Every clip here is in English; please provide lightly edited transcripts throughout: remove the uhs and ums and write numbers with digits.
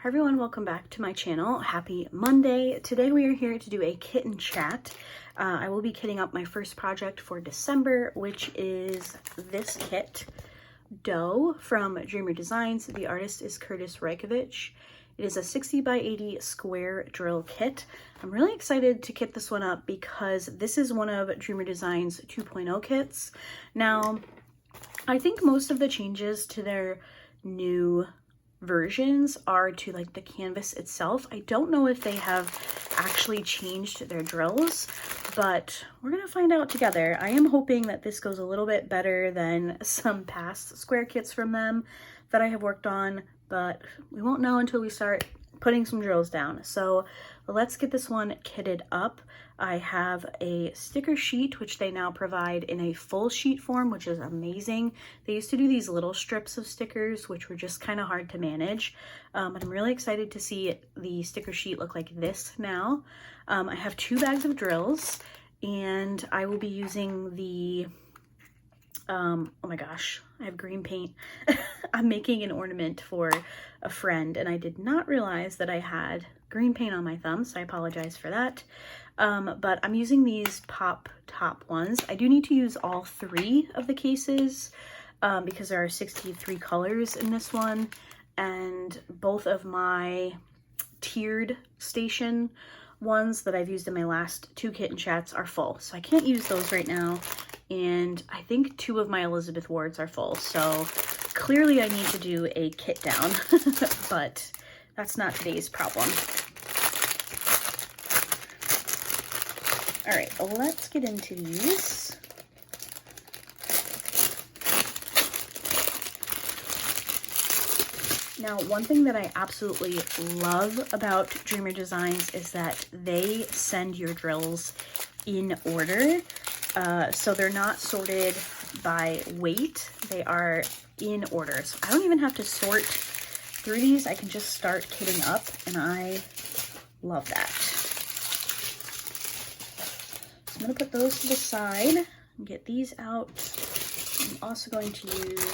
Hi everyone, welcome back to my channel. Happy Monday. Today we are here to do a kitten chat. I will be kitting up my first project for December, which is this kit, Dough from DreamerDesigns. The artist is kurtisrykovich. It is a 60 by 80 square drill kit. I'm really excited to kit this one up because this is one of DreamerDesigns 2.0 kits. Now, I think most of the changes to their new versions are to like the canvas itself. I don't know if they have actually changed their drills, but we're gonna find out together. I am hoping that this goes a little bit better than some past square kits from them that I have worked on, but we won't know until we start putting some drills down. So let's get this one kitted up. I have a sticker sheet, which they now provide in a full sheet form, which is amazing. They used to do these little strips of stickers, which were just kind of hard to manage. But I'm really excited to see the sticker sheet look like this now. I have 2 bags of drills, and I will be using the, oh my gosh, I have green paint. I'm making an ornament for a friend, and I did not realize that I had green paint on my thumb, so I apologize for that. But I'm using these pop top ones. I do need to use all 3 of the cases because there are 63 colors in this one, and both of my tiered station ones that I've used in my last 2 kitten chats are full, so I can't use those right now. And I think 2 of my Elizabeth wards are full, so clearly I need to do a kit down, but that's not today's problem. All right, let's get into these. Now, one thing that I absolutely love about DreamerDesigns is that they send your drills in order. So they're not sorted by weight, they are in order. So I don't even have to sort through these, I can just start kitting up, and I love that. I'm gonna put those to the side and get these out. I'm also going to use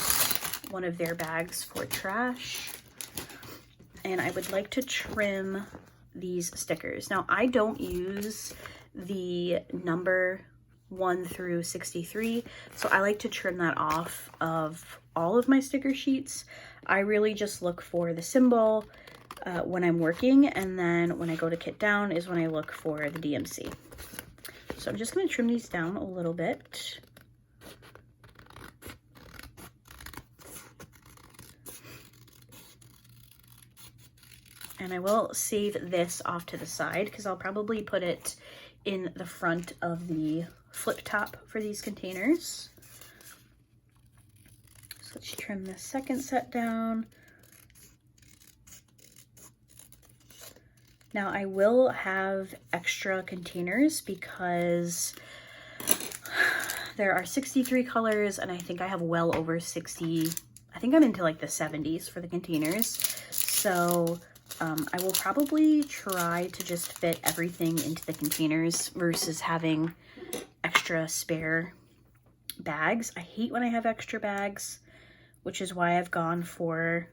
one of their bags for trash. And I would like to trim these stickers. Now, I don't use the number 1 through 63, so I like to trim that off of all of my sticker sheets. I really just look for the symbol when I'm working, and then when I go to kit down is when I look for the DMC. So I'm just going to trim these down a little bit. And I will save this off to the side because I'll probably put it in the front of the flip top for these containers. So let's trim the second set down. Now I will have extra containers because there are 63 colors, and I think I have well over 60. I think I'm into like the 70s for the containers. So I will probably try to just fit everything into the containers versus having extra spare bags. I hate when I have extra bags, which is why I've gone for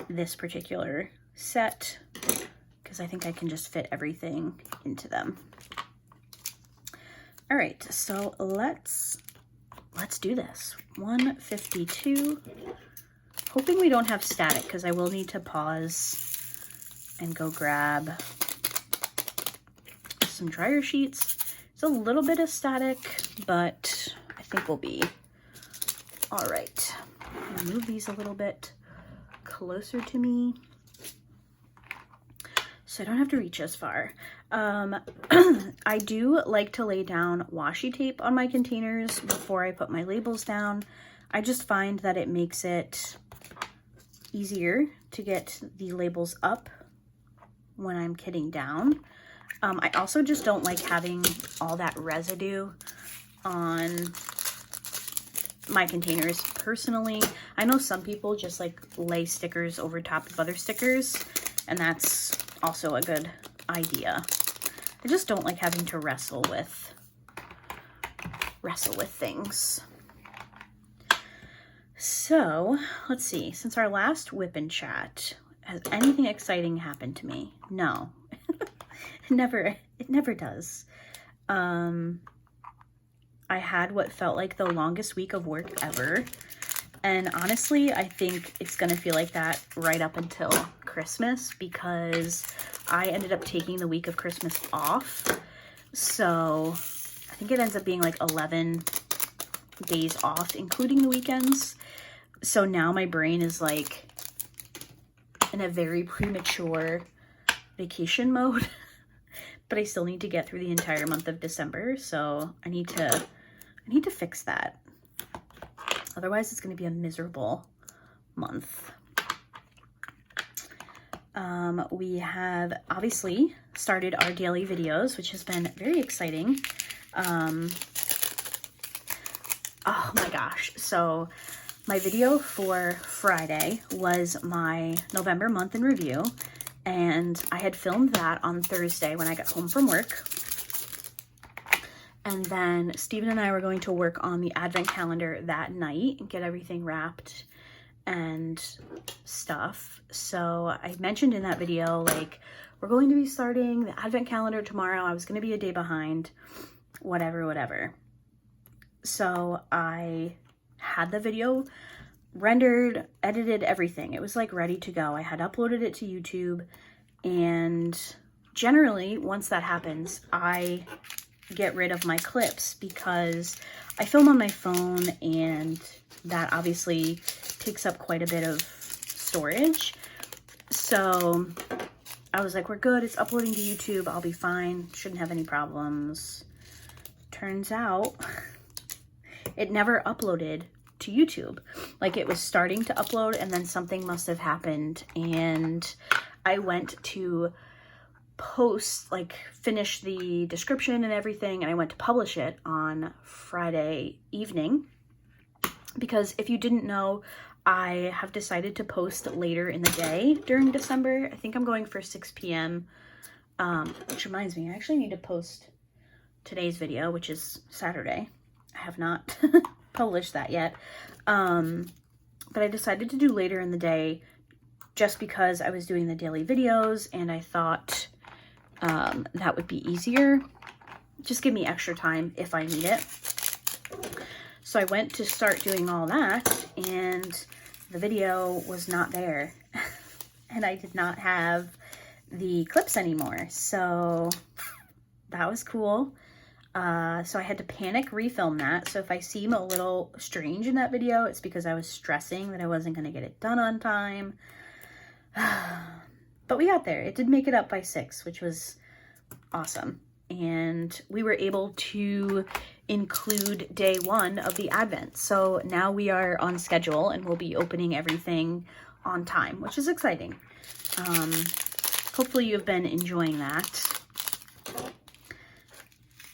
this particular set, because I think I can just fit everything into them. All right, so let's do this. 152. Hoping we don't have static, because I will need to pause and go grab some dryer sheets. It's a little bit of static, but I think we'll be all right. I'll move these a little bit closer to me so I don't have to reach as far. I do like to lay down washi tape on my containers before I put my labels down. I just find that it makes it easier to get the labels up when I'm kitting down. I also just don't like having all that residue on my containers personally. I know some people just like lay stickers over top of other stickers, and that's also a good idea. I just don't like having to wrestle with things. So let's see, since our last wipnchat, has anything exciting happened to me? No. It never does. I had what felt like the longest week of work ever. And honestly, I think it's gonna feel like that right up until Christmas, because I ended up taking the week of Christmas off. So I think it ends up being like 11 days off, including the weekends. So now my brain is like in a very premature vacation mode, but I still need to get through the entire month of December. So I need to fix that. Otherwise, it's going to be a miserable month. We have obviously started our daily videos, which has been very exciting. Oh my gosh. So my video for Friday was my November month in review, and I had filmed that on Thursday when I got home from work. And then Steven and I were going to work on the advent calendar that night and get everything wrapped and stuff. So I mentioned in that video, like, we're going to be starting the advent calendar tomorrow. I was going to be a day behind, whatever. So I had the video rendered, edited, everything. It was like ready to go. I had uploaded it to YouTube, and generally once that happens, I get rid of my clips because I film on my phone, and that obviously takes up quite a bit of storage. So I was like, we're good. It's uploading to YouTube. I'll be fine. Shouldn't have any problems. Turns out it never uploaded to YouTube. Like, it was starting to upload, and then something must have happened, and I went to post, like, finish the description and everything, and I went to publish it on Friday evening, because if you didn't know, I have decided to post later in the day during December. I think I'm going for 6 p.m. Which reminds me, I actually need to post today's video, which is Saturday. I have not published that yet. But I decided to do later in the day just because I was doing the daily videos, and I thought that would be easier. Just give me extra time if I need it. So I went to start doing all that, and the video was not there. And I did not have the clips anymore. So that was cool. So I had to panic refilm that. So if I seem a little strange in that video, it's because I was stressing that I wasn't going to get it done on time. But we got there. It did make it up by 6, which was awesome. And we were able to include day 1 of the Advent. So now we are on schedule, and we'll be opening everything on time, which is exciting. Hopefully you've been enjoying that.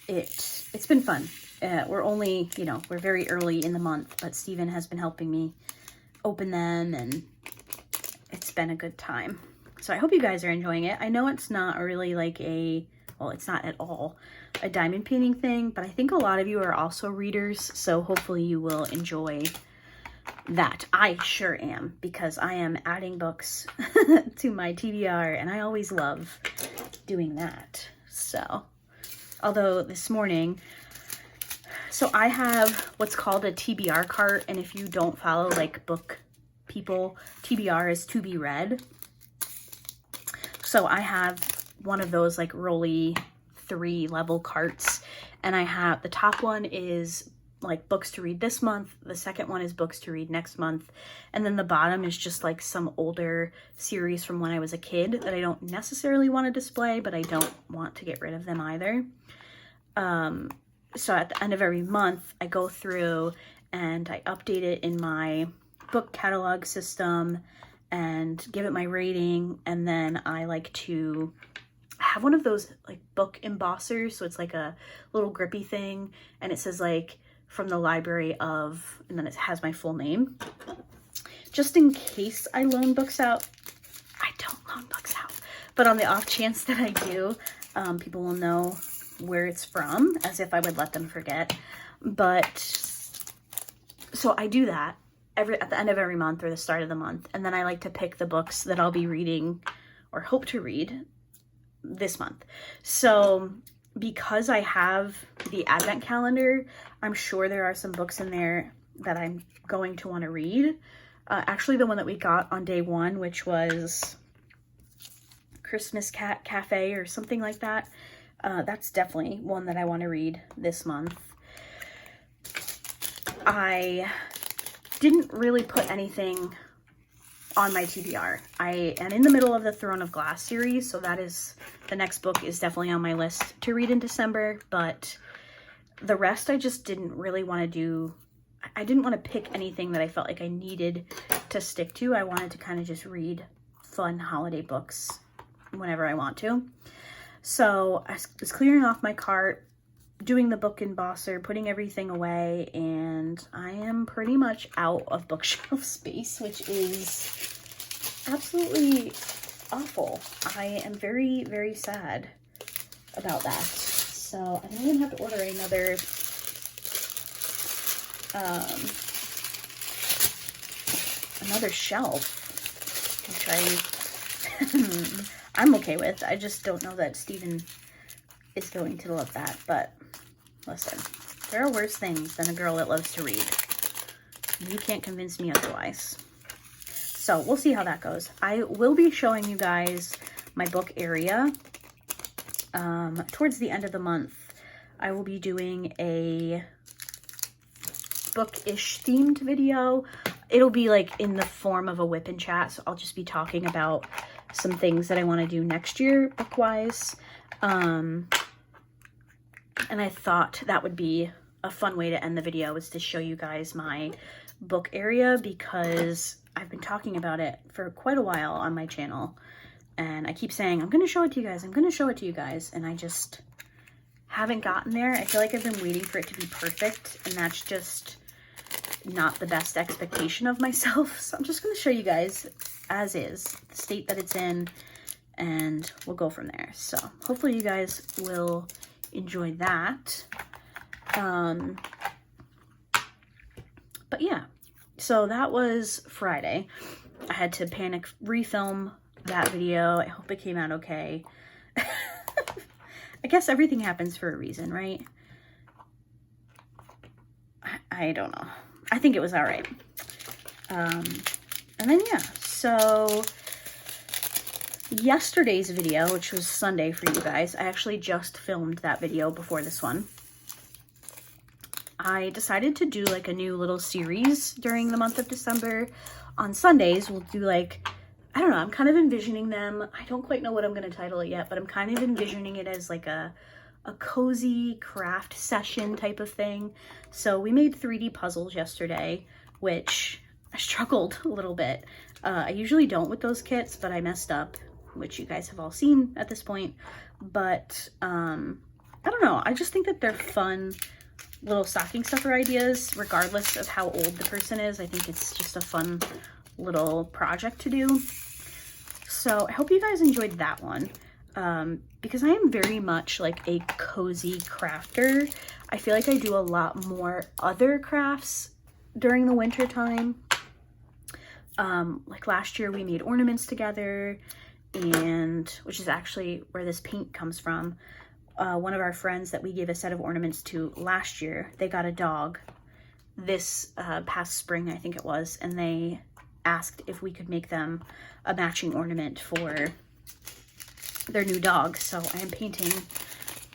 It's been fun. We're only, we're very early in the month, but Steven has been helping me open them, and it's been a good time. So I hope you guys are enjoying it. I know it's not really like it's not at all a diamond painting thing, but I think a lot of you are also readers, so hopefully you will enjoy that. I sure am, because I am adding books to my TBR, and I always love doing that. So, although this morning, so I have what's called a TBR cart, and if you don't follow like book people, TBR is to be read. So I have one of those like rolly 3-level carts, and I have, the top one is like books to read this month, the second one is books to read next month, and then the bottom is just like some older series from when I was a kid that I don't necessarily want to display, but I don't want to get rid of them either. So at the end of every month, I go through and I update it in my book catalog system and give it my rating, and then I like to have one of those like book embossers, so it's like a little grippy thing, and it says like from the library of, and then it has my full name, just in case I loan books out. I don't loan books out, but on the off chance that I do, people will know where it's from, as if I would let them forget. But so I do that, at the end of every month or the start of the month. And then I like to pick the books that I'll be reading or hope to read this month. So because I have the advent calendar, I'm sure there are some books in there that I'm going to want to read. Actually, the one that we got on day one, which was Christmas Cafe or something like that, that's definitely one that I want to read this month. I didn't really put anything on my TBR. I am in the middle of the Throne of Glass series, so that is, the next book is definitely on my list to read in December, but the rest I just didn't really want to do. I didn't want to pick anything that I felt like I needed to stick to. I wanted to kind of just read fun holiday books whenever I want to. So I was clearing off my cart, doing the book embosser, putting everything away, and I am pretty much out of bookshelf space, which is absolutely awful. I am very, very sad about that. So I'm going to have to order another shelf, which I'm okay with. I just don't know that Steven is going to love that, but listen, there are worse things than a girl that loves to read. You can't convince me otherwise. So we'll see how that goes. I will be showing you guys my book area. Towards the end of the month, I will be doing a book-ish themed video. It'll be like in the form of a whip and chat, so I'll just be talking about some things that I want to do next year book-wise. And I thought that would be a fun way to end the video, is to show you guys my book area, because I've been talking about it for quite a while on my channel, and I keep saying, I'm going to show it to you guys, I'm going to show it to you guys, and I just haven't gotten there. I feel like I've been waiting for it to be perfect, and that's just not the best expectation of myself. So I'm just going to show you guys as is, the state that it's in, and we'll go from there. So hopefully you guys will enjoy that. But yeah, so that was Friday. I had to panic refilm that video. I hope it came out okay. I guess everything happens for a reason, right? I don't know. I think it was all right. And then yeah, so yesterday's video, which was Sunday for you guys, I actually just filmed that video before this one. I decided to do like a new little series during the month of December. On Sundays, we'll do like, I don't know, I'm kind of envisioning them. I don't quite know what I'm going to title it yet, but I'm kind of envisioning it as like a cozy craft session type of thing. So we made 3D puzzles yesterday, which I struggled a little bit. I usually don't with those kits, but I messed up, which you guys have all seen at this point. But I don't know, I just think that they're fun little stocking stuffer ideas, regardless of how old the person is. I think it's just a fun little project to do. So I hope you guys enjoyed that one, because I am very much like a cozy crafter. I feel like I do a lot more other crafts during the winter time. Like last year we made ornaments together, and which is actually where this paint comes from. One of our friends that we gave a set of ornaments to last year, they got a dog this past spring, I think it was, and they asked if we could make them a matching ornament for their new dog. So I am painting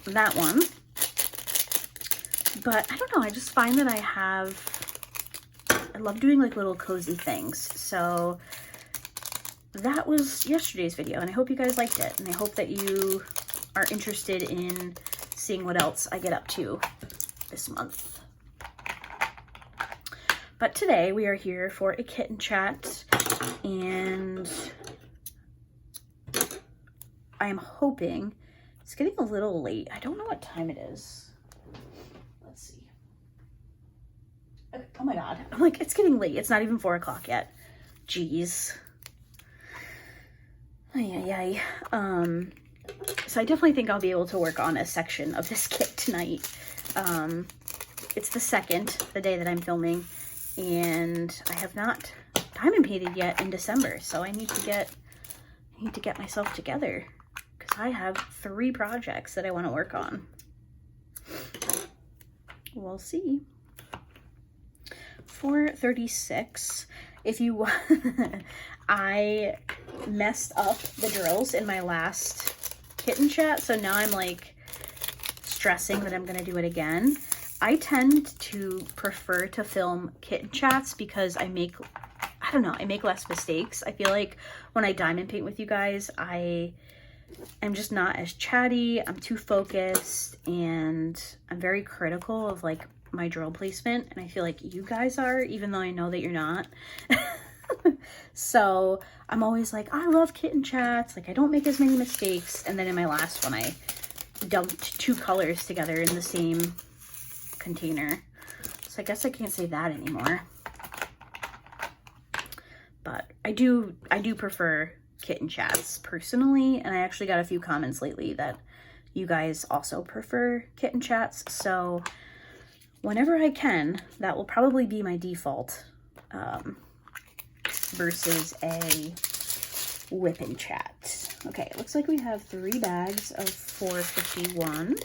that one. But I don't know, I just find that I love doing like little cozy things. So that was yesterday's video, and I hope you guys liked it, and I hope that you are interested in seeing what else I get up to this month. But today we are here for a kitten chat, and I am hoping, it's getting a little late. I don't know what time it is. Let's see. Oh my God, I'm like, it's getting late. It's not even 4 o'clock yet. Jeez. Ay, ay, ay. So I definitely think I'll be able to work on a section of this kit tonight. It's the day that I'm filming, and I have not diamond painted yet in December, so I need to get myself together because I have 3 projects that I want to work on. We'll see. 436. If you I messed up the drills in my last kitten chat, so now I'm like stressing that I'm gonna do it again. I tend to prefer to film kitten chats because I make less mistakes. I feel like when I diamond paint with you guys, I am just not as chatty. I'm too focused, and I'm very critical of like my drill placement, and I feel like you guys are, even though I know that you're not. So I'm always like, I love kitten chats, like I don't make as many mistakes. And then in my last one, I dumped 2 colors together in the same container, so I guess I can't say that anymore. But I do prefer kitten chats personally, and I actually got a few comments lately that you guys also prefer kitten chats, so whenever I can, that will probably be my default versus a wipnchat. Okay, it looks like we have 3 bags of 451.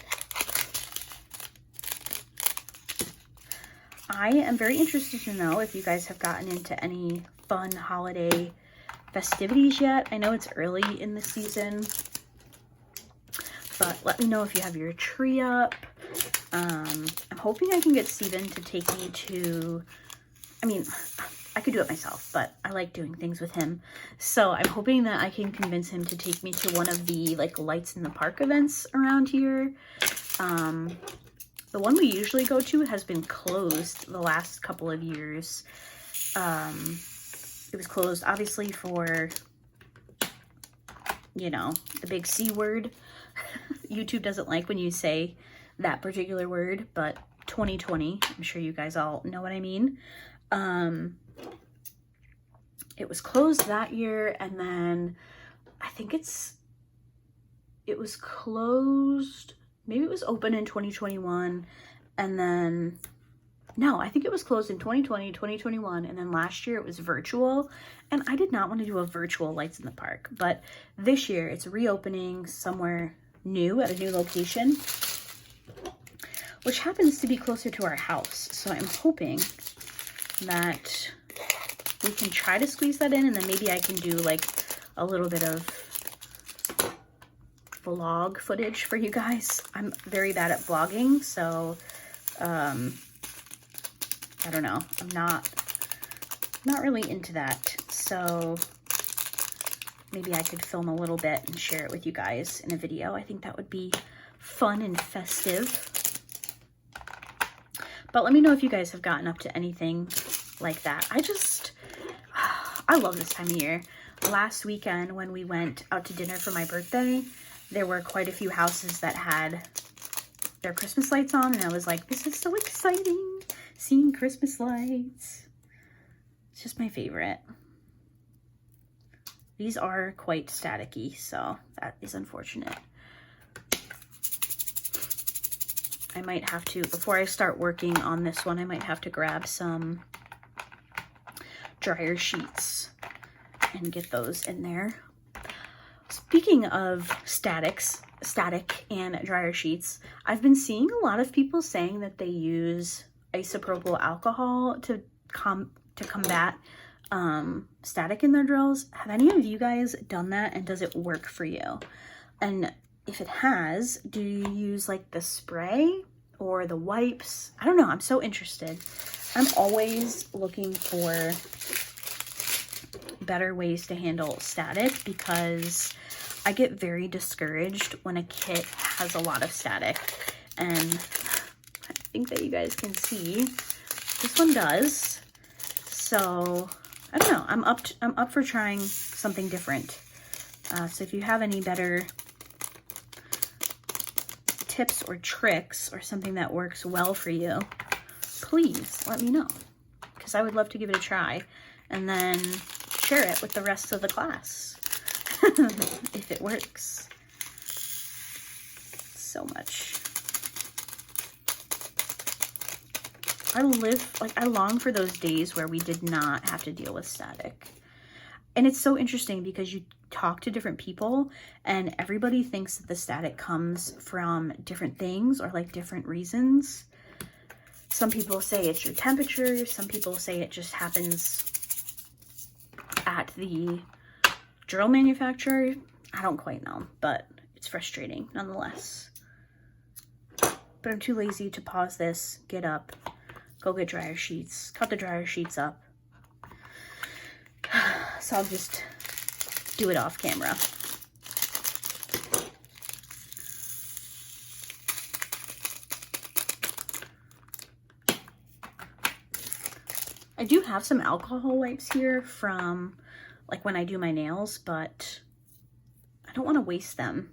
I am very interested to know if you guys have gotten into any fun holiday festivities yet. I know it's early in the season, but let me know if you have your tree up. I'm hoping I can get Steven to take me to, I mean, I could do it myself, but I like doing things with him. So I'm hoping that I can convince him to take me to one of the like lights in the park events around here. The one we usually go to has been closed the last couple of years. It was closed obviously for, you know, the big C word. YouTube doesn't like when you say that particular word, but 2020, I'm sure you guys all know what I mean. It was closed that year, and then I think it was closed, maybe it was open in 2021, and then, no, I think it was closed in 2020, 2021, and then last year it was virtual, and I did not want to do a virtual Lights in the Park, but this year it's reopening somewhere new at a new location, which happens to be closer to our house, so I'm hoping that we can try to squeeze that in, and then maybe I can do like a little bit of vlog footage for you guys. I'm very bad at vlogging, so I don't know, I'm not really into that, so maybe I could film a little bit and share it with you guys in a video. I think that would be fun and festive. But let me know if you guys have gotten up to anything like that. I love this time of year. Last weekend when we went out to dinner for my birthday, there were quite a few houses that had their Christmas lights on, and I was like, this is so exciting, seeing Christmas lights. It's just my favorite. These are quite staticky, so that is unfortunate. I might have to, before I start working on this one, I might have to grab some dryer sheets and get those in there. Speaking of static and dryer sheets, I've been seeing a lot of people saying that they use isopropyl alcohol to combat static in their drills. Have any of you guys done that, and does it work for you? And if it has, do you use like the spray or the wipes? I don't know, I'm so interested. I'm always looking for better ways to handle static because I get very discouraged when a kit has a lot of static, and I think that you guys can see this one does. So I don't know, I'm up for trying something different. So if you have any better tips or tricks or something that works well for you, please let me know, because I would love to give it a try and then share it with the rest of the class if it works. So much. I long for those days where we did not have to deal with static. And it's so interesting because you talk to different people and everybody thinks that the static comes from different things or like different reasons. Some people say it's your temperature. Some people say it just happens at the drill manufacturer. I don't quite know, but it's frustrating nonetheless. But I'm too lazy to pause this, get up, go get dryer sheets, cut the dryer sheets up. So I'll just do it off camera. I do have some alcohol wipes here from like when I do my nails, but I don't want to waste them.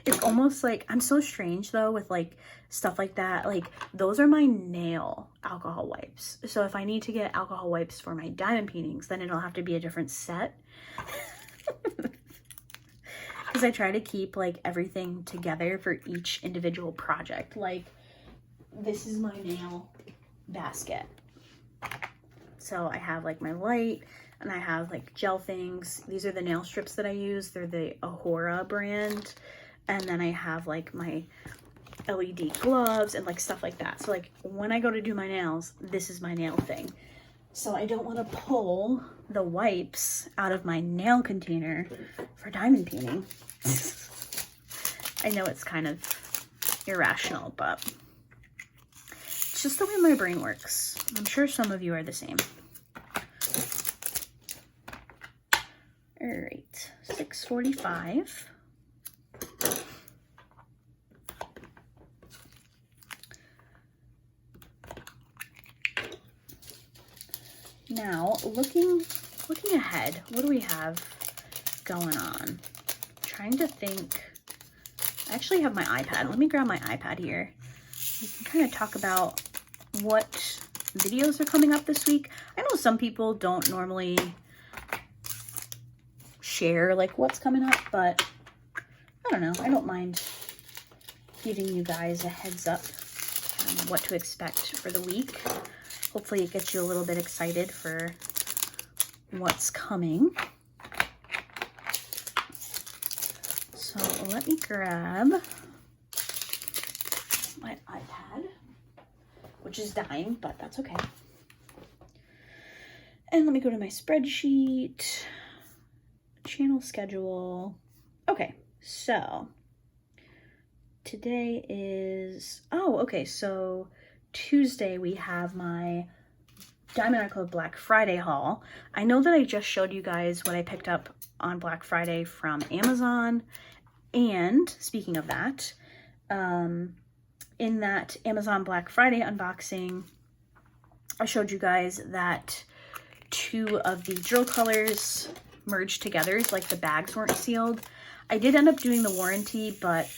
It's almost like, I'm so strange though with like stuff like that. Like those are my nail alcohol wipes. So if I need to get alcohol wipes for my diamond paintings, then it'll have to be a different set. Because I try to keep like everything together for each individual project. Like this is my nail basket. So I have like my light and I have like gel things. These are the nail strips that I use. They're the Ahura brand. And then I have like my LED gloves and like stuff like that. So like when I go to do my nails, this is my nail thing. So I don't want to pull the wipes out of my nail container for diamond painting. I know it's kind of irrational, but it's just the way my brain works. I'm sure some of you are the same. All right, 6:45. Now, looking ahead, what do we have going on? Trying to think. I actually have my iPad. Let me grab my iPad here. We can kind of talk about what videos are coming up this week. I know some people don't normally share like what's coming up, but I don't know. I don't mind giving you guys a heads up on what to expect for the week. Hopefully it gets you a little bit excited for what's coming. So let me grab my iPad, which is dying, but that's okay. And let me go to my spreadsheet, channel schedule. Okay, so today is, so Tuesday we have my Diamond Art Club Black Friday haul. I know that I just showed you guys what I picked up on Black Friday from Amazon. And speaking of that, in that Amazon Black Friday unboxing, I showed you guys that 2 of the drill colors merged together, like the bags weren't sealed. I did end up doing the warranty, but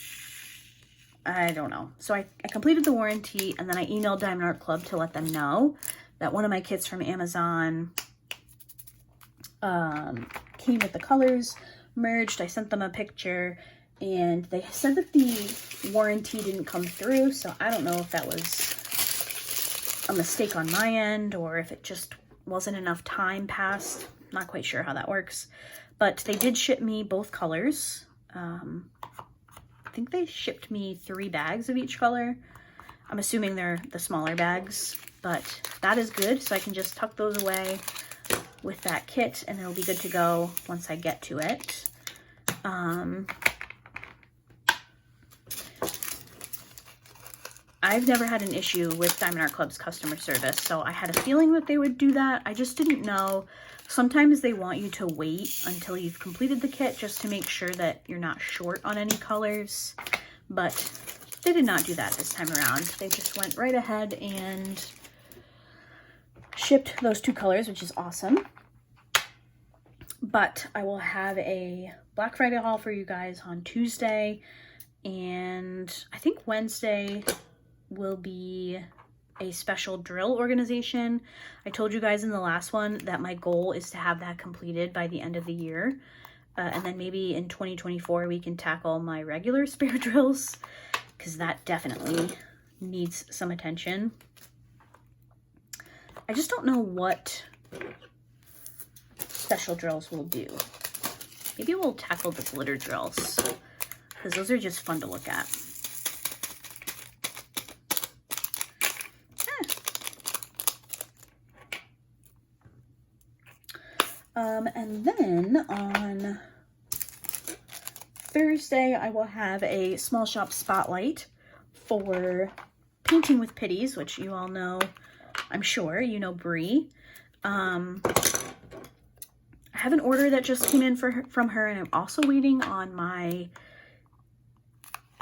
I don't know. So I completed the warranty, and then I emailed Diamond Art Club to let them know that one of my kits from Amazon came with the colors merged. I sent them a picture, and they said that the warranty didn't come through, so I don't know if that was a mistake on my end or if it just wasn't enough time passed. Not quite sure how that works, but they did ship me both colors. I think they shipped me 3 bags of each color. I'm assuming they're the smaller bags, but that is good. So I can just tuck those away with that kit and it'll be good to go once I get to it. I've never had an issue with Diamond Art Club's customer service, so I had a feeling that they would do that. I just didn't know. Sometimes they want you to wait until you've completed the kit just to make sure that you're not short on any colors, but they did not do that this time around. They just went right ahead and shipped those 2 colors, which is awesome. But I will have a Black Friday haul for you guys on Tuesday, and I think Wednesday will be a special drill organization. I told you guys in the last one that my goal is to have that completed by the end of the year. And then maybe in 2024 we can tackle my regular spare drills, because that definitely needs some attention. I just don't know what special drills we'll do. Maybe we'll tackle the glitter drills, because those are just fun to look at. And then on Thursday, I will have a small shop spotlight for Painting with Pitties, which you all know, I'm sure, you know Bree. I have an order that just came in from her, and I'm also waiting on my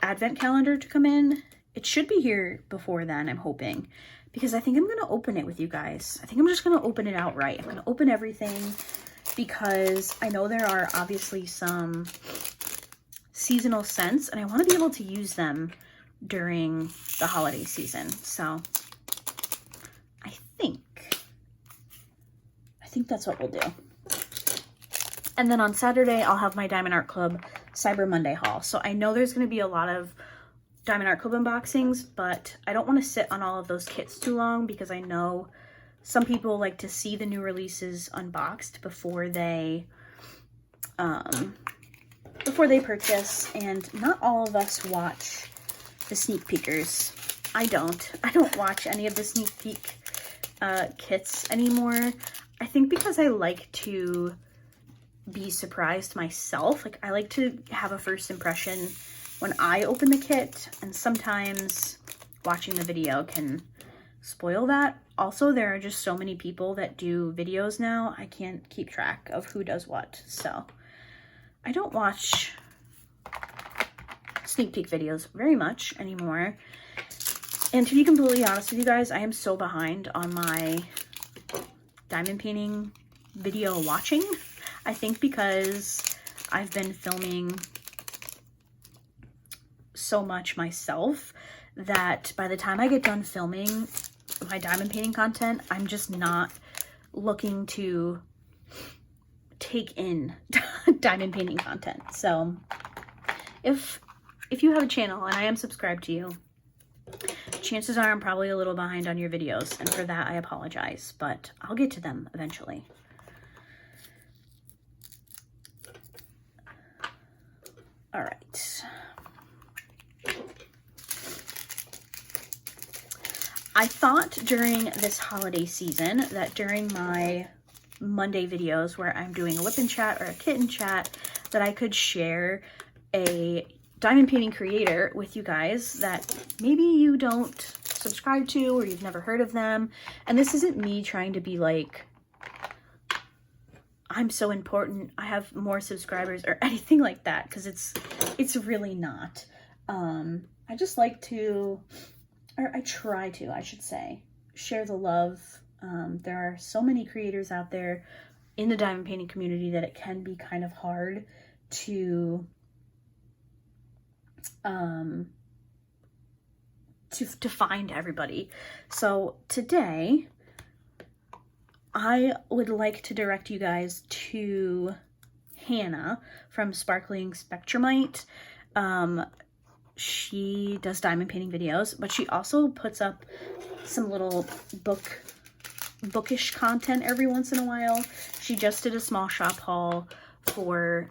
advent calendar to come in. It should be here before then, I'm hoping, because I think I'm going to open it with you guys. I think I'm just going to open it outright. I'm going to open everything because I know there are obviously some seasonal scents, and I want to be able to use them during the holiday season. So I think that's what we'll do. And then on Saturday, I'll have my Diamond Art Club Cyber Monday haul. So I know there's going to be a lot of Diamond Art Club unboxings, but I don't want to sit on all of those kits too long, because I know some people like to see the new releases unboxed before they purchase, and not all of us watch the sneak peekers. I don't watch any of the sneak peek kits anymore. I think because I like to be surprised myself. Like, I like to have a first impression when I open the kit, and sometimes watching the video can spoil that. Also, there are just so many people that do videos now, I can't keep track of who does what. So I don't watch sneak peek videos very much anymore. And to be completely honest with you guys, I am so behind on my diamond painting video watching. I think because I've been filming so much myself that by the time I get done filming my diamond painting content, I'm just not looking to take in diamond painting content. So if you have a channel and I am subscribed to you, chances are I'm probably a little behind on your videos, and for that I apologize, but I'll get to them eventually. All right. I thought during this holiday season that during my Monday videos where I'm doing a whip and chat or a kitten chat, that I could share a diamond painting creator with you guys that maybe you don't subscribe to or you've never heard of them. And this isn't me trying to be like, I'm so important, I have more subscribers or anything like that, because it's really not. I just like to, or I try to, I should say, share the love. There are so many creators out there in the diamond painting community that it can be kind of hard to find everybody. So today I would like to direct you guys to Hannah from Sparkling Spectrumite. She does diamond painting videos, but she also puts up some little bookish content every once in a while. She just did a small shop haul for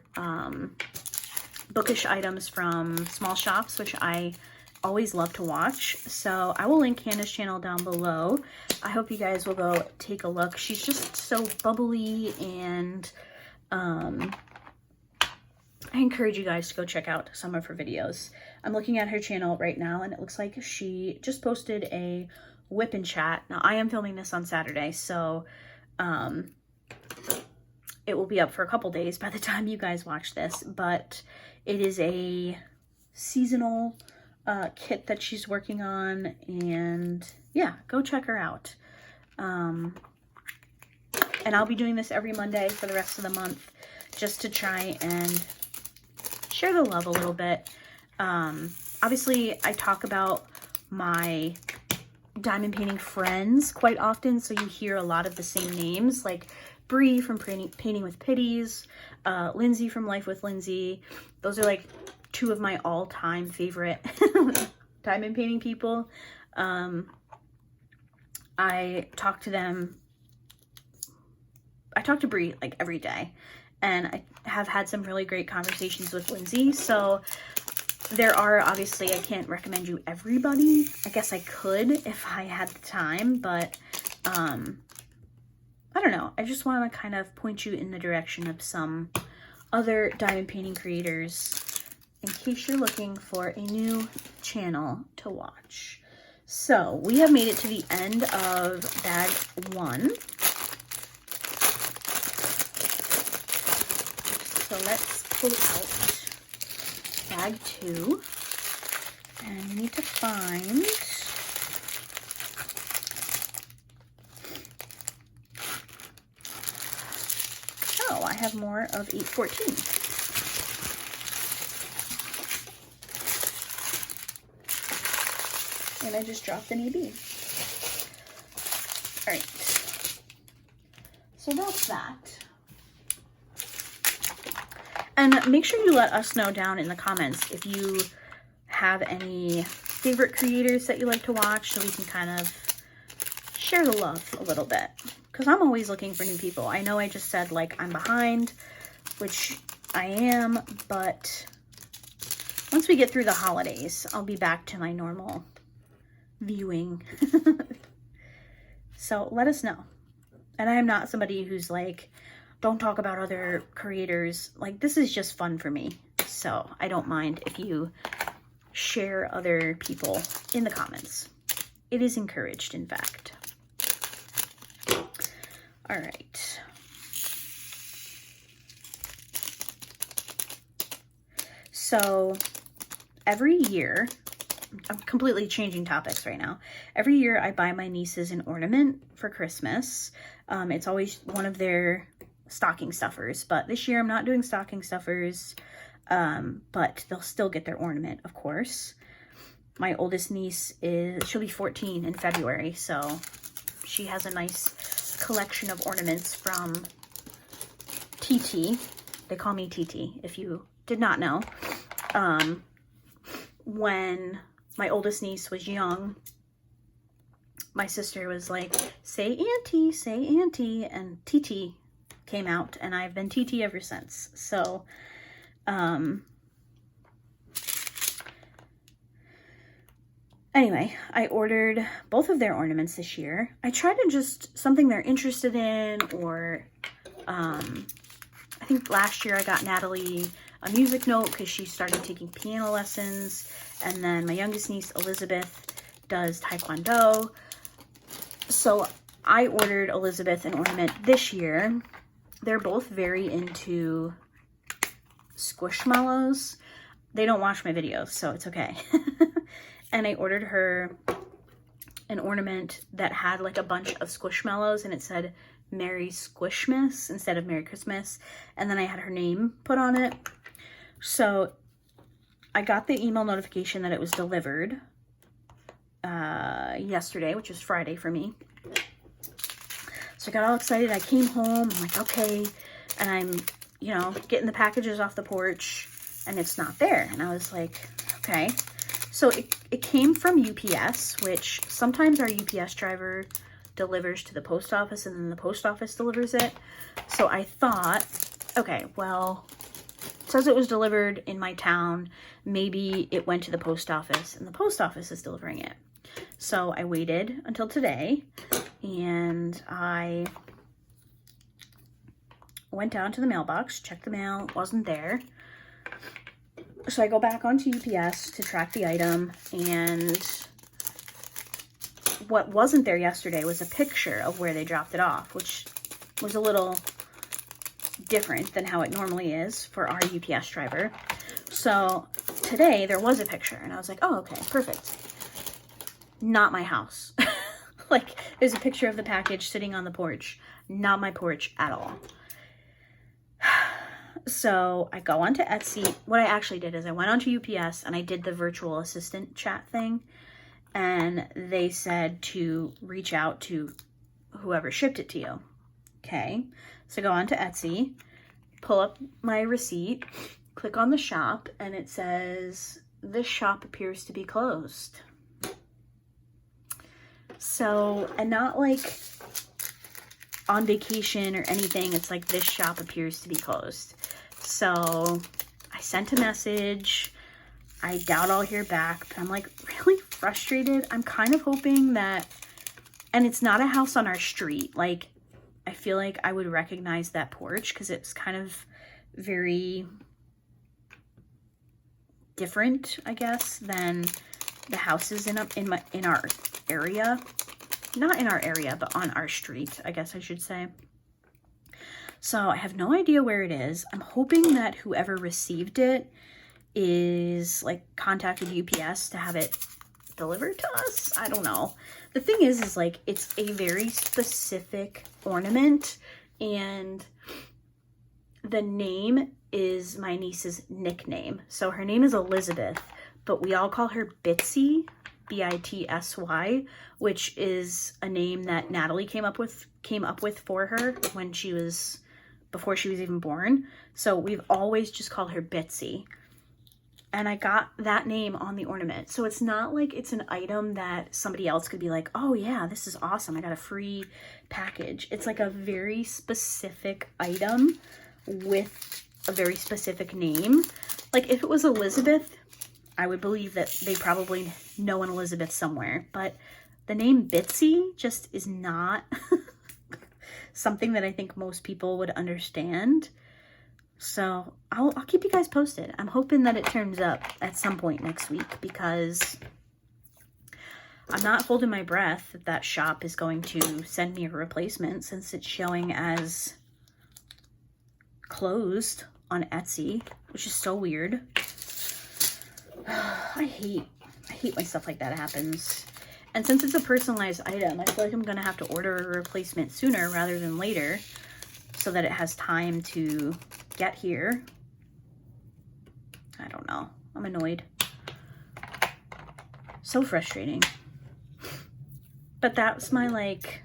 bookish items from small shops, which I always love to watch. So I will link Hannah's channel down below. I hope you guys will go take a look. She's just so bubbly, and I encourage you guys to go check out some of her videos. I'm looking at her channel right now, and it looks like she just posted a whip and chat. Now, I am filming this on Saturday, so it will be up for a couple days by the time you guys watch this, but it is a seasonal kit that she's working on, and yeah, go check her out. And I'll be doing this every Monday for the rest of the month, just to try and share the love a little bit. Obviously, I talk about my diamond painting friends quite often, so you hear a lot of the same names, like Bree from Painting with Pitties, Lindsay from Life with Lindsay. Those are like two of my all-time favorite diamond painting people. I talk to Bree like every day, and I have had some really great conversations with Lindsay. So there are, obviously, I can't recommend you everybody. I guess I could if I had the time, but I don't know. I just want to kind of point you in the direction of some other diamond painting creators in case you're looking for a new channel to watch. So we have made it to the end of bag 1. So let's pull out bag 2. And we need to find I have more of 814. And I just dropped an AB. All right. So that's that. And make sure you let us know down in the comments if you have any favorite creators that you like to watch, so we can kind of share the love a little bit. Because I'm always looking for new people. I know I just said, like, I'm behind, which I am, but once we get through the holidays, I'll be back to my normal viewing. So let us know. And I am not somebody who's like, don't talk about other creators. Like, this is just fun for me. So I don't mind if you share other people in the comments. It is encouraged, in fact. All right. So every year, I'm completely changing topics right now. Every year I buy my nieces an ornament for Christmas. It's always one of their stocking stuffers, but this year I'm not doing stocking stuffers, but they'll still get their ornament, of course. My oldest niece she'll be 14 in February, so she has a nice collection of ornaments from TT. They call me TT, if you did not know. When my oldest niece was young, my sister was like, say auntie, and TT came out, and I've been TT ever since. So, anyway, I ordered both of their ornaments this year. I tried to just something they're interested in, or I think last year I got Natalie a music note because she started taking piano lessons, and then my youngest niece Elizabeth does Taekwondo. So I ordered Elizabeth an ornament this year. They're both very into squishmallows. They don't watch my videos, so it's okay. And I ordered her an ornament that had like a bunch of squishmallows, and it said Merry Squishmas instead of Merry Christmas. And then I had her name put on it. So I got the email notification that it was delivered yesterday, which is Friday for me. So I got all excited. I came home. I'm like, okay. And I'm, you know, getting the packages off the porch, and it's not there. And I was like, okay. So it came from UPS, which sometimes our UPS driver delivers to the post office, and then the post office delivers it. So I thought, okay, well, it says it was delivered in my town. Maybe it went to the post office, and the post office is delivering it. So I waited until today, and I went down to the mailbox, checked the mail, it wasn't there. So I go back onto UPS to track the item, and what wasn't there yesterday was a picture of where they dropped it off, which was a little different than how it normally is for our UPS driver. So today there was a picture, and I was like, oh, okay, perfect. Not my house. Like, there's a picture of the package sitting on the porch. Not my porch at all. So I go onto Etsy. What I actually did is I went onto UPS and I did the virtual assistant chat thing. And they said to reach out to whoever shipped it to you. Okay. So go onto Etsy, pull up my receipt, click on the shop, and it says, this shop appears to be closed. So, and not like on vacation or anything. It's like this shop appears to be closed. So I sent a message. I doubt I'll hear back, but I'm like really frustrated. I'm kind of hoping that, and it's not a house on our street. Like, I feel like I would recognize that porch because it's kind of very different, I guess, than the houses in our area. Not in our area, but on our street, I guess I should say. So I have no idea where it is. I'm hoping that whoever received it is like contacted UPS to have it delivered to us. I don't know. The thing is like it's a very specific ornament, and the name is my niece's nickname. So her name is Elizabeth, but we all call her Bitsy, Bitsy, which is a name that Natalie came up with for her when before she was even born. So we've always just called her Bitsy. And I got that name on the ornament. So it's not like it's an item that somebody else could be like, oh yeah, this is awesome, I got a free package. It's like a very specific item with a very specific name. Like if it was Elizabeth, I would believe that they probably know an Elizabeth somewhere. But the name Bitsy just is not something that I think most people would understand. So I'll keep you guys posted. I'm hoping that it turns up at some point next week, because I'm not holding my breath that that shop is going to send me a replacement, since it's showing as closed on Etsy, which is so weird. I hate when stuff like that happens. And since it's a personalized item, I feel like I'm gonna have to order a replacement sooner rather than later, so that it has time to get here. I don't know. I'm annoyed. So frustrating. But that's my like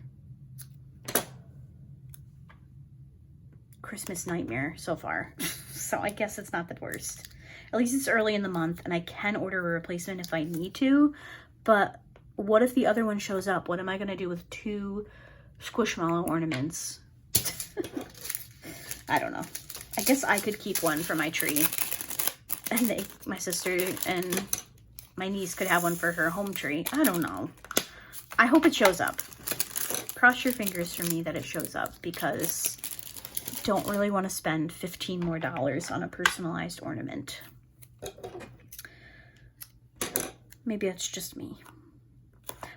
Christmas nightmare so far. So I guess it's not the worst. At least it's early in the month and I can order a replacement if I need to. But what if the other one shows up? What am I gonna do with 2 Squishmallow ornaments? I don't know. I guess I could keep one for my tree, and my sister and my niece could have one for her home tree. I don't know. I hope it shows up. Cross your fingers for me that it shows up, because I don't really want to spend $15 more on a personalized ornament. Maybe that's just me.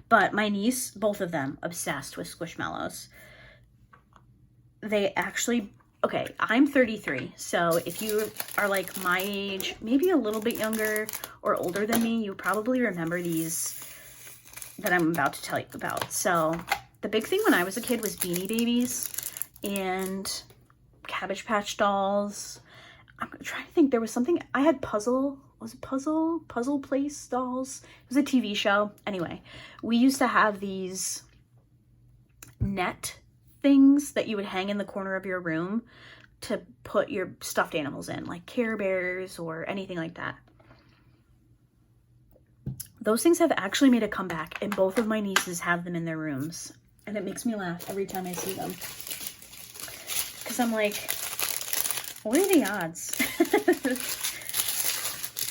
But my niece, both of them, obsessed with Squishmallows. They actually... Okay, I'm 33, so if you are like my age, maybe a little bit younger or older than me, you probably remember these that I'm about to tell you about. So the big thing when I was a kid was Beanie Babies and Cabbage Patch Dolls. I'm trying to think, there was something, I had Puzzle Place Dolls. It was a TV show. Anyway, we used to have these net things that you would hang in the corner of your room to put your stuffed animals in, like Care Bears or anything like that. Those things have actually made a comeback, and both of my nieces have them in their rooms, and it makes me laugh every time I see them, because I'm like, what are the odds?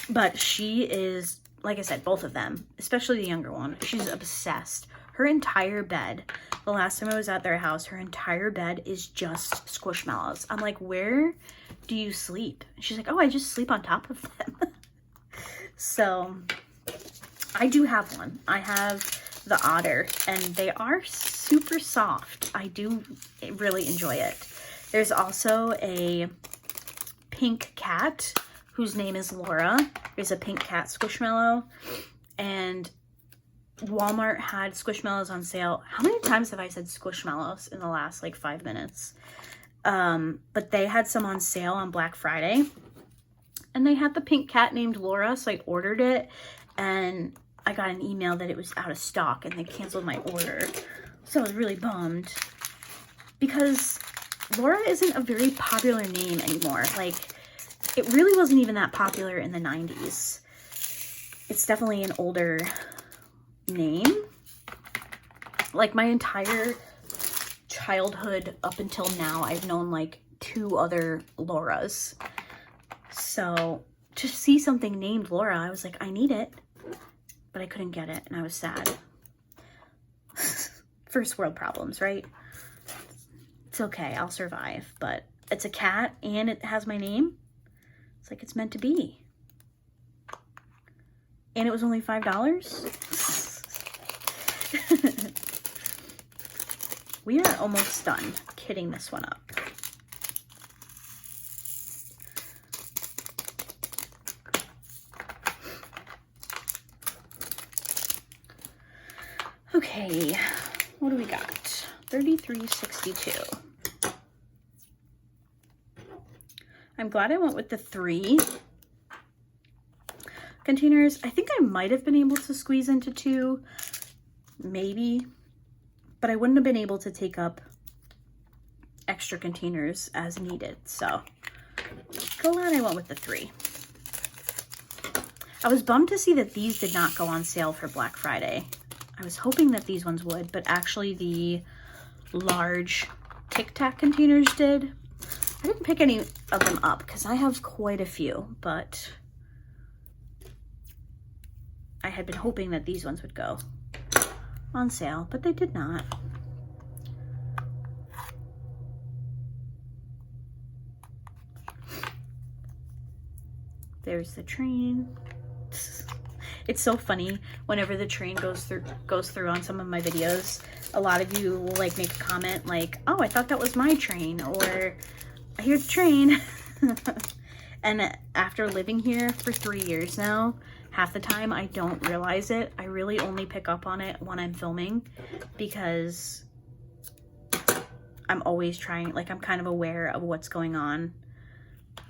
But she is, like I said, both of them, especially the younger one, she's obsessed. Her entire bed, the last time I was at their house, her entire bed is just Squishmallows. I'm like, where do you sleep? She's like, oh, I just sleep on top of them. So I do have one. I have the Otter, and they are super soft. I do really enjoy it. There's also a pink cat whose name is Laura. There's a pink cat Squishmallow, and Walmart had Squishmallows on sale. How many times have I said Squishmallows in the last like 5 minutes? But they had some on sale on Black Friday, and they had the pink cat named Laura, so I ordered it, and I got an email that it was out of stock and they canceled my order. So I was really bummed, because Laura isn't a very popular name anymore. Like, it really wasn't even that popular in the 90s. It's definitely an older name. Like my entire childhood up until now, I've known like 2 other Lauras. So to see something named Laura, I was like, I need it, but I couldn't get it and I was sad. First world problems, right? It's okay, I'll survive, but it's a cat and it has my name. It's like it's meant to be. And it was only $5. We are almost done kitting this one up. Okay, what do we got? $33.62. I'm glad I went with the 3 containers. I think I might have been able to squeeze into 2, maybe, but I wouldn't have been able to take up extra containers as needed. So glad I went with the 3. I was bummed to see that these did not go on sale for Black Friday. I was hoping that these ones would, but actually the large Tic Tac containers did. I didn't pick any of them up because I have quite a few, but I had been hoping that these ones would go on sale, but they did not. There's the train. It's so funny whenever the train goes through on some of my videos. A lot of you will like make a comment like, "Oh, I thought that was my train," or "I hear the train." And after living here for 3 years now, half the time I don't realize it. I really only pick up on it when I'm filming because I'm always trying, like I'm kind of aware of what's going on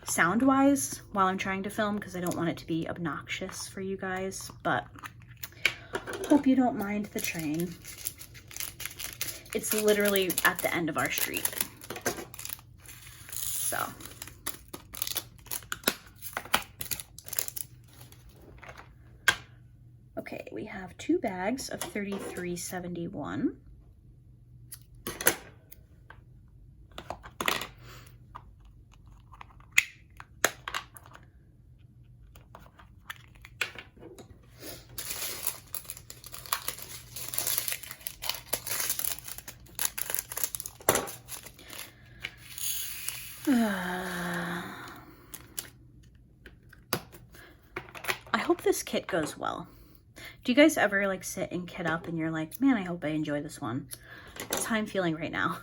sound-wise while I'm trying to film because I don't want it to be obnoxious for you guys, but hope you don't mind the train. It's literally at the end of our street. So. Okay, we have 2 bags of $33.71. I hope this kit goes well. Do you guys ever like sit and kit up and you're like, man, I hope I enjoy this one? That's how I'm feeling right now.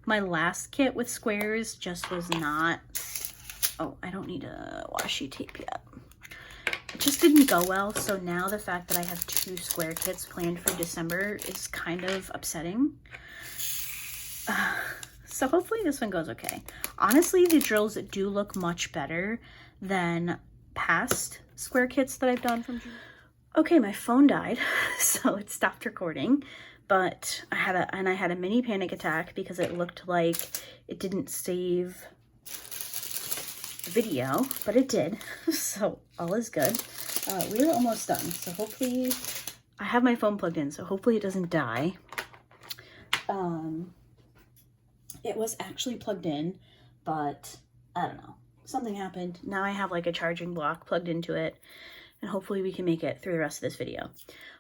My last kit with squares just was not, oh, I don't need a washi tape yet. It just didn't go well. So now the fact that I have 2 square kits planned for December is kind of upsetting. So hopefully this one goes okay. Honestly, the drills do look much better than past square kits that I've done from June. Okay, my phone died, so it stopped recording, but I had a mini panic attack because it looked like it didn't save video, but it did, so all is good. We're almost done, so hopefully I have my phone plugged in, so hopefully it doesn't die. It was actually plugged in, but I don't know, something happened. Now I have like a charging block plugged into it, and hopefully we can make it through the rest of this video.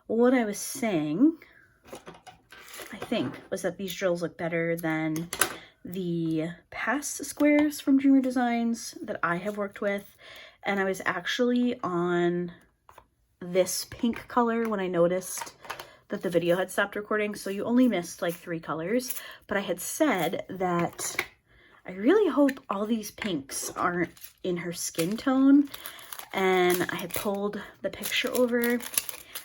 What I was saying, I think, was that these drills look better than the past squares from Dreamer Designs that I have worked with. And I was actually on this pink color when I noticed that the video had stopped recording. So you only missed like 3 colors, but I had said that I really hope all these pinks aren't in her skin tone. And I had pulled the picture over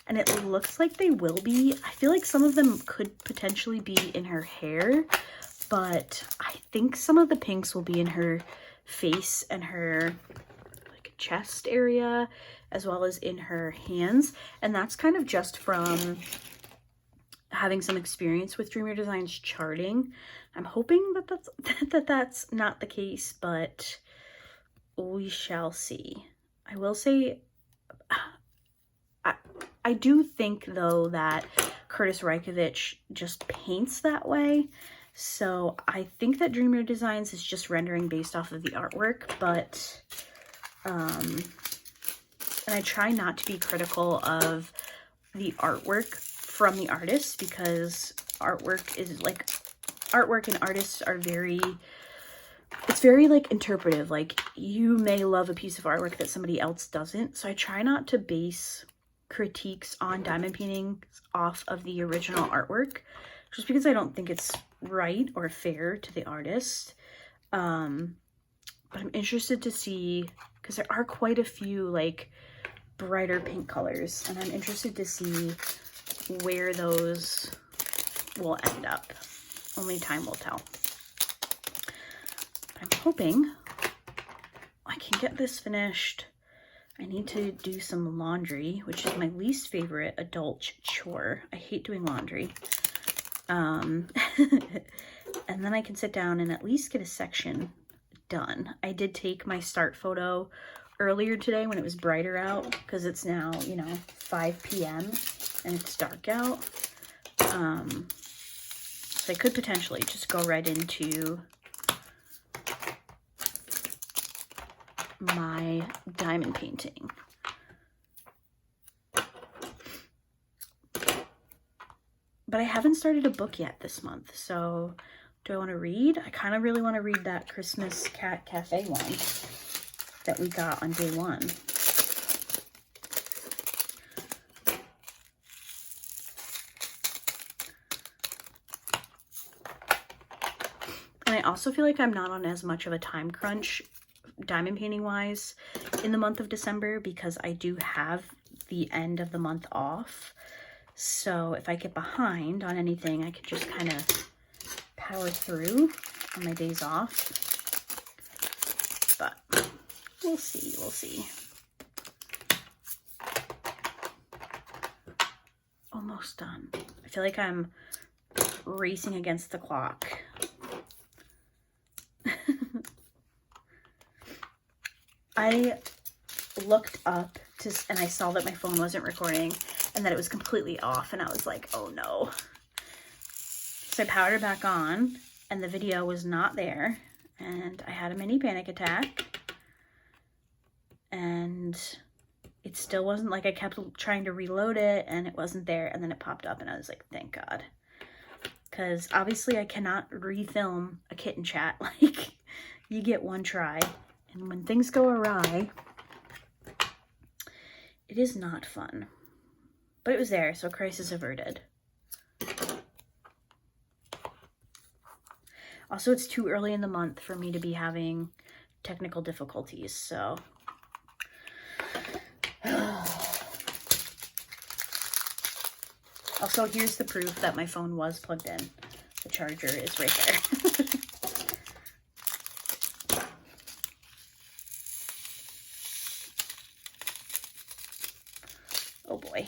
and it looks like they will be. I feel like some of them could potentially be in her hair, but I think some of the pinks will be in her face and her like chest area, as well as in her hands. And that's kind of just from having some experience with Dreamer Designs charting. I'm hoping that that's not the case, but we shall see. I will say, I do think though that Kurtisrykovich just paints that way. So I think that DreamerDesigns is just rendering based off of the artwork, but, and I try not to be critical of the artwork from the artist, because artwork and artists are it's very like interpretive. Like, you may love a piece of artwork that somebody else doesn't. So I try not to base critiques on diamond paintings off of the original artwork, just because I don't think it's right or fair to the artist. But I'm interested to see, because there are quite a few like brighter pink colors, and I'm interested to see where those will end up. Only time will tell. I'm hoping I can get this finished. I need to do some laundry, which is my least favorite adult chore. I hate doing laundry. And then I can sit down and at least get a section done. I did take my start photo earlier today when it was brighter out, because it's now, you know, 5 p.m. and it's dark out. So I could potentially just go right into my diamond painting. But I haven't started a book yet this month, so do I want to read? I kind of really want to read that Christmas Cat Cafe one that we got on day 1. And I also feel like I'm not on as much of a time crunch diamond painting wise in the month of December, because I do have the end of the month off. So if I get behind on anything, I can just kind of power through on my days off. But we'll see, we'll see. Almost done. I feel like I'm racing against the clock. I looked up and I saw that my phone wasn't recording and that it was completely off, and I was like, oh no. So I powered it back on and the video was not there, and I had a mini panic attack, and it still wasn't, like, I kept trying to reload it and it wasn't there, and then it popped up and I was like, thank God. Because obviously I cannot refilm a kitten chat. Like, you get one try. And when things go awry, it is not fun. But it was there, so crisis averted. Also, it's too early in the month for me to be having technical difficulties, so. Also, here's the proof that my phone was plugged in. The charger is right there. Oh boy.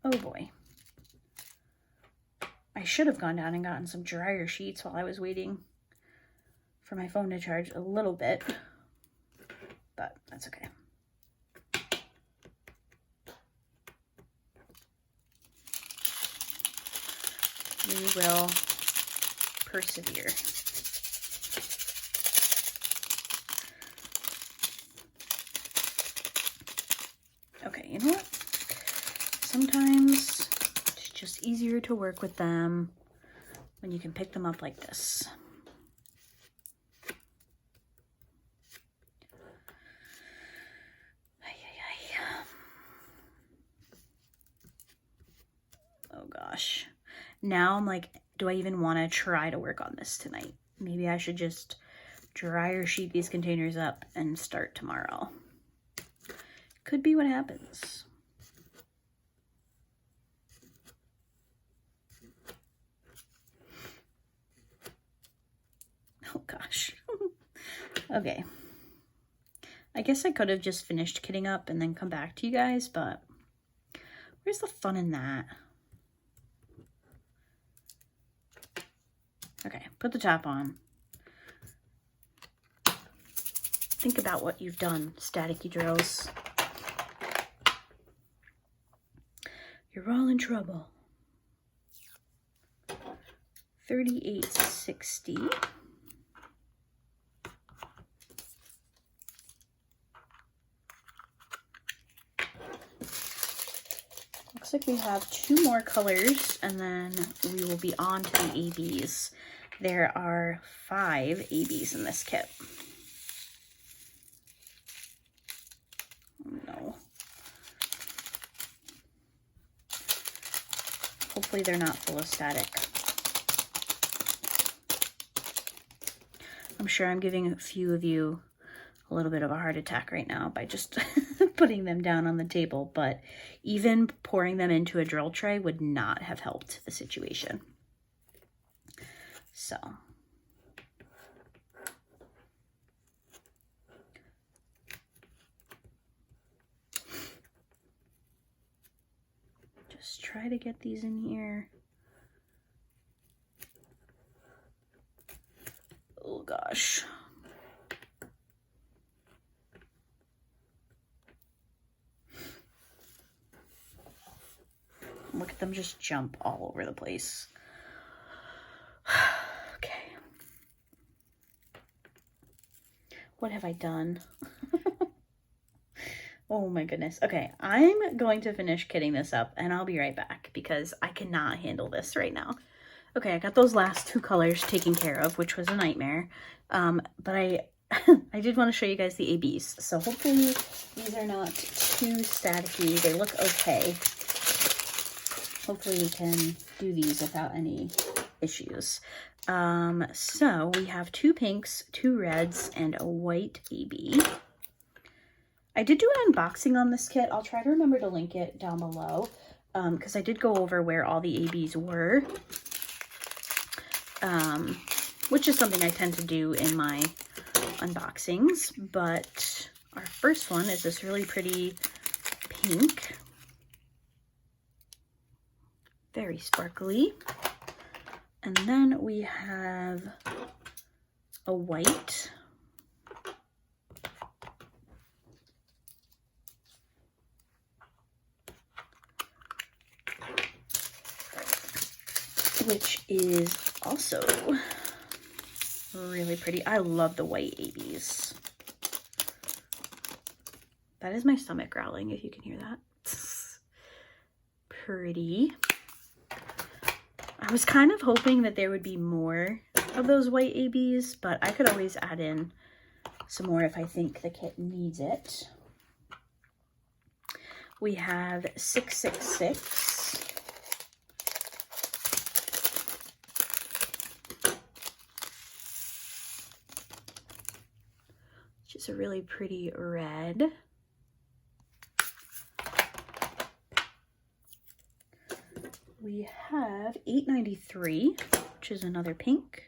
Oh boy. I should have gone down and gotten some dryer sheets while I was waiting for my phone to charge a little bit, but that's okay. We will persevere. Okay, you know what? Sometimes it's just easier to work with them when you can pick them up like this. Oh gosh. Now I'm like, do I even want to try to work on this tonight? Maybe I should just dryer sheet these containers up and start tomorrow. Could be what happens. Oh gosh. Okay. I guess I could have just finished kitting up and then come back to you guys, but where's the fun in that? Okay, put the top on. Think about what you've done, staticky drills. You're all in trouble. 3860. Looks like we have 2 more colors, and then we will be on to the ABs. There are 5 ABs in this kit. No. Hopefully they're not full of static. I'm sure I'm giving a few of you a little bit of a heart attack right now by just putting them down on the table, but even pouring them into a drill tray would not have helped the situation. So just try to get these in here. Oh gosh. Look at them just jump all over the place. Okay. What have I done? Oh my goodness. Okay, I'm going to finish kitting this up and I'll be right back because I cannot handle this right now. Okay, I got those last 2 colors taken care of, which was a nightmare. But I did want to show you guys the ABs. So hopefully these are not too staticky. They look okay. Hopefully we can do these without any issues. So we have 2 pinks, 2 reds, and a white AB. I did do an unboxing on this kit. I'll try to remember to link it down below because I did go over where all the ABs were. Which is something I tend to do in my unboxings, but our first one is this really pretty pink, very sparkly, and then we have a white, which is also really pretty. I love the white ABs. That is my stomach growling, if you can hear that. Pretty. I was kind of hoping that there would be more of those white ABs, but I could always add in some more if I think the kit needs it. We have 666. Which is a really pretty red. We have 893, which is another pink.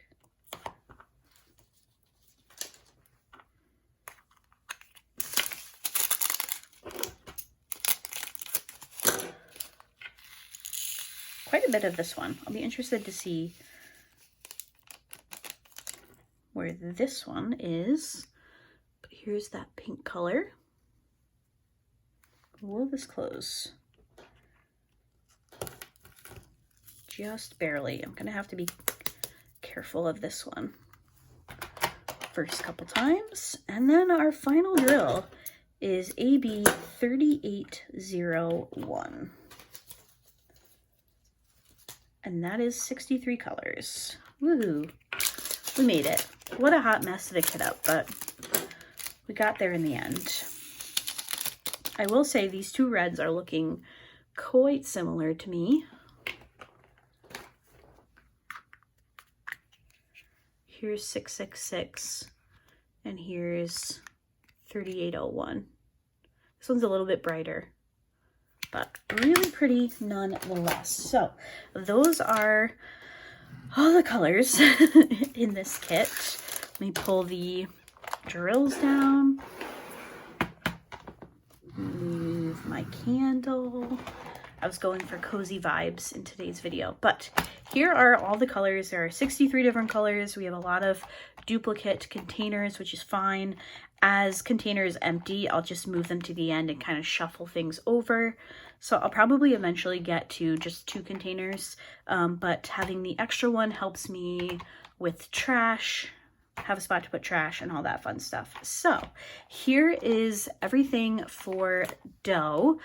Quite a bit of this one. I'll be interested to see where this one is. But here's that pink color. Will this close? Just barely. I'm gonna have to be careful of this one first couple times. And then our final drill is AB 3801. And that is 63 colors. Woohoo! We made it. What a hot mess to kit up, but we got there in the end. I will say these 2 reds are looking quite similar to me. Here's 666 and here's 3801. This one's a little bit brighter, but really pretty nonetheless. So those are all the colors in this kit. Let me pull the drills down. Move my candle. I was going for cozy vibes in today's video. But here are all the colors. There are 63 different colors. We have a lot of duplicate containers, which is fine. As containers empty, I'll just move them to the end and kind of shuffle things over. So I'll probably eventually get to just 2 containers, but having the extra one helps me with trash, have a spot to put trash and all that fun stuff. So here is everything for dough.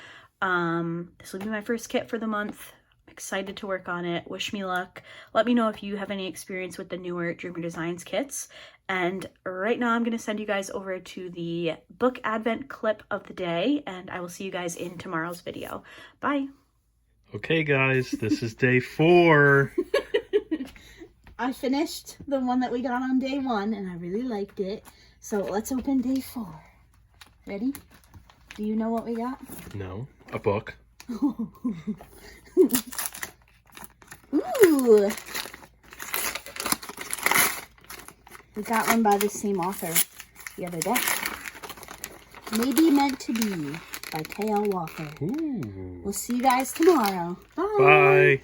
This will be my first kit for the month. I'm excited to work on it. Wish me luck. Let me know if you have any experience with the newer Dreamer Designs kits. And right now I'm going to send you guys over to the book advent clip of the day, and I will see you guys in tomorrow's video. Bye. Okay guys, this is day 4. I finished the one that we got on day 1 and I really liked it. So let's open day 4. Ready? Do you know what we got? No, a book. Ooh. We got one by the same author the other day. Maybe Meant to Be by K.L. Walker. Ooh. We'll see you guys tomorrow. Bye. Bye.